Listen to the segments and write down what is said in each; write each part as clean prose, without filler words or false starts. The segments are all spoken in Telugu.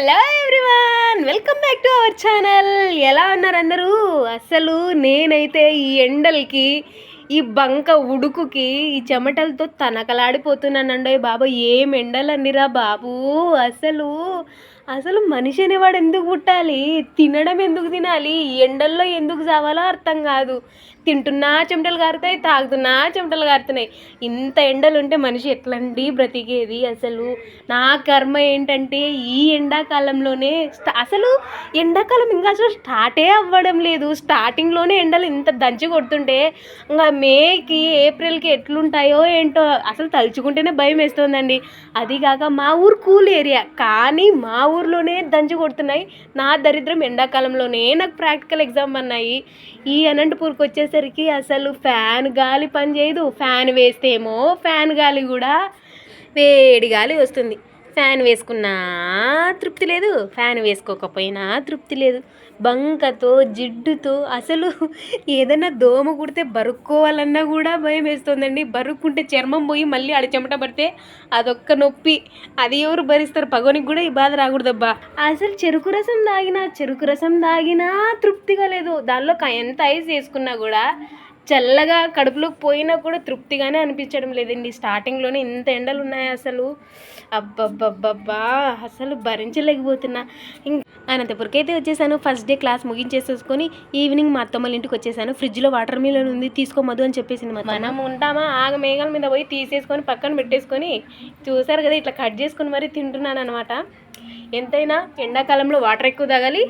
Hello everyone, welcome back to our channel. ఎలా ఉన్నారు అందరూ? అసలు నేనైతే ఈ ఎండలకి, ఈ బంక ఉడుకుకి, ఈ చెమటలతో తనకలాడిపోతున్నానండి బాబు. ఏం ఎండలన్నీరా బాబు. అసలు అసలు మనిషి అనేవాడు ఎందుకు పుట్టాలి? తినడం ఎందుకు తినాలి? ఎండల్లో ఎందుకు చావాలో అర్థం కాదు. తింటున్నా చెమటలు కారుతాయి, తాగుతున్నా చెమటలు కారుతున్నాయి. ఇంత ఎండలు ఉంటే మనిషి ఎట్లండి బ్రతికేది? అసలు నా కర్మ ఏంటంటే ఈ ఎండాకాలంలోనే అసలు ఎండాకాలం ఇంకా అసలు స్టార్టే అవ్వడం లేదు. స్టార్టింగ్లోనే ఎండలు ఇంత దంచి కొడుతుంటే ఇంకా మేకి ఏప్రిల్కి ఎట్లుంటాయో ఏంటో అసలు తలుచుకుంటేనే భయం వేస్తుందండి. అది కాక మా ఊరు కూల్ ఏరియా, కానీ మా ఊర్లోనే దంచి కొడుతున్నాయి. నా దరిద్రం ఎండాకాలంలోనే నాకు ప్రాక్టికల్ ఎగ్జామ్ అన్నాయి. ఈ అనంతపూర్కి వచ్చేసరికి అసలు ఫ్యాన్ గాలి పని చేయదు. ఫ్యాన్ వేస్తేమో ఫ్యాన్ గాలి కూడా వేడి గాలి వస్తుంది. ఫ్యాన్ వేసుకున్నా తృప్తి లేదు, ఫ్యాన్ వేసుకోకపోయినా తృప్తి లేదు. బంకతో జిడ్డుతో అసలు ఏదైనా దోమ కుడితే బరుక్కోవాలన్నా కూడా భయం వేస్తుందండి. బరుక్కుంటే చర్మం పోయి మళ్ళీ ఆడ చెమట పడితే అదొక్క నొప్పి. అది ఎవరు భరిస్తారు? పగోనికి కూడా ఈ బాధ రాకూడదబ్బా. అసలు చెరుకు రసం దాగినా తృప్తిగా లేదు. దానిలో ఎంత ఐస్ వేసుకున్నా కూడా చల్లగా కడుపులోకి పోయినా కూడా తృప్తిగానే అనిపించడం లేదండి. స్టార్టింగ్లోనే ఇంత ఎండలు ఉన్నాయి అసలు. అబ్బబ్బబ్బబ్బా, అసలు భరించలేకపోతున్నా. అనంతపురికి అయితే వచ్చేసాను. ఫస్ట్ డే క్లాస్ ముగించేసేసుకొని ఈవినింగ్ మా అత్తమ్మల ఇంటికి వచ్చేసాను. ఫ్రిడ్జ్లో వాటర్ మిలన్ ఉంది, తీసుకోమదు అని చెప్పేసింది. మనం ఉంటామా? ఆగ మేఘాల మీద పోయి తీసేసుకొని పక్కన పెట్టేసుకొని చూసారు కదా ఇట్లా కట్ చేసుకొని మరీ తింటున్నాను అనమాట. ఎంతైనా ఎండాకాలంలో వాటర్ ఎక్కువ తాగాలి,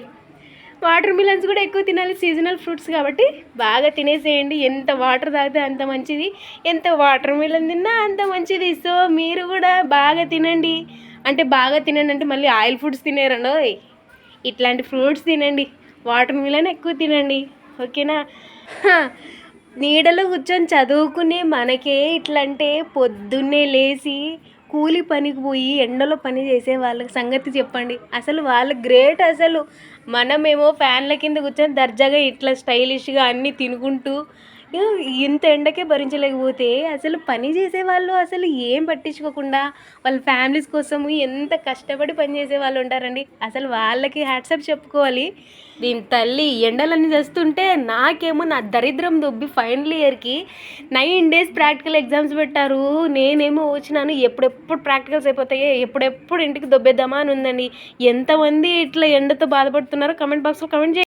వాటర్ మిలన్స్ కూడా ఎక్కువ తినాలి. సీజనల్ ఫ్రూట్స్ కాబట్టి బాగా తినేసేయండి. ఎంత వాటర్ తాగితే అంత మంచిది, ఎంత వాటర్ మిలన్ తిన్నా అంత మంచిది. సో మీరు కూడా బాగా తినండి. బాగా తినండి అంటే మళ్ళీ ఆయిల్ ఫుడ్స్ తినేరండి. ఇట్లాంటి ఫ్రూట్స్ తినండి, వాటర్ మిలన్ ఎక్కువ తినండి, ఓకేనా? నీడలో కూర్చొని చదువుకునే మనకే ఇట్లంటే పొద్దున్నే లేచి కూలి పనికి పోయి ఎండలో పని చేసే వాళ్ళకి సంగతి చెప్పండి. అసలు వాళ్ళు గ్రేట్. అసలు మనమేమో ఫ్యాన్ల కింద కూర్చొని దర్జాగా ఇట్లా స్టైలిష్గా అన్నీ తినుకుంటూ ఇంత ఎండకే భరించలేకపోతే అసలు పని చేసేవాళ్ళు అసలు ఏం పట్టించుకోకుండా వాళ్ళ ఫ్యామిలీస్ కోసము ఎంత కష్టపడి పని చేసే వాళ్ళు ఉంటారండి. అసలు వాళ్ళకి హ్యాట్సాప్ చెప్పుకోవాలి. దీని తల్లి ఎండలన్నీ చేస్తుంటే నాకేమో నా దరిద్రం దొబ్బి ఫైనల్ ఇయర్కి 9 days ప్రాక్టికల్ ఎగ్జామ్స్ పెట్టారు. నేనేమో వచ్చినాను ఎప్పుడెప్పుడు ప్రాక్టికల్స్ అయిపోతాయో, ఎప్పుడెప్పుడు ఇంటికి దొబ్బేద్దామా అని ఉందండి. ఎంతమంది ఇట్లా ఎండతో బాధపడుతున్నారో కమెంట్ బాక్స్లో కమెంట్ చేయండి.